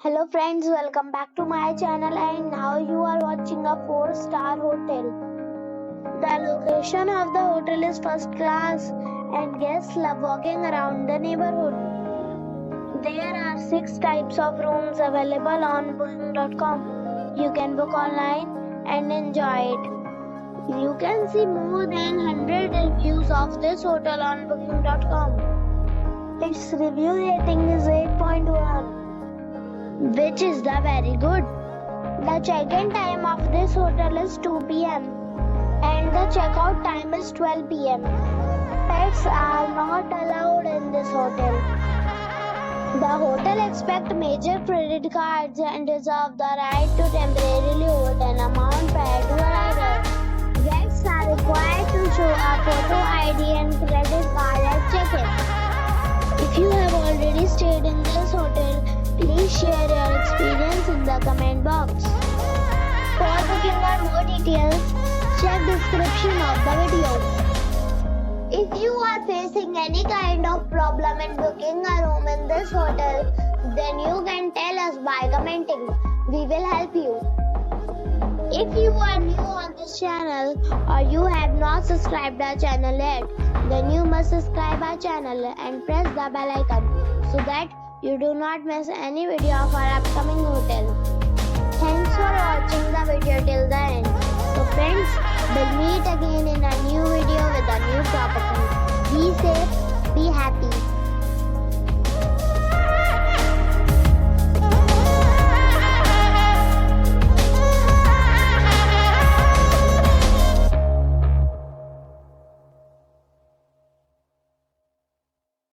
Hello friends, welcome back to my channel and now you are watching a 4-star hotel. The location of the hotel is first class and guests love walking around the neighborhood. There are 6 types of rooms available on booking.com. You can book online and enjoy it. You can see more than 100 reviews of this hotel on booking.com. Its review rating is 8.1. which is the very good. The check-in time of this hotel is 2 p.m. and the check-out time is 12 p.m. Pets are not allowed in this hotel. The hotel accepts major credit cards and reserves the right to temporarily hold an amount prior to arrival. Guests are required to show a photo ID and credit card at check-in. If you have already stayed in this hotel, please share your experience in the comment box. For booking or more details, check description of the video. If you are facing any kind of problem in booking a room in this hotel, then you can tell us by commenting. We will help you. If you are new on this channel or you have not subscribed our channel yet, then you must subscribe our channel and press the bell icon so that you do not miss any video of our upcoming hotel. Thanks for watching the video till the end. So friends, we'll meet again in a new video with a new property. Be safe, be happy.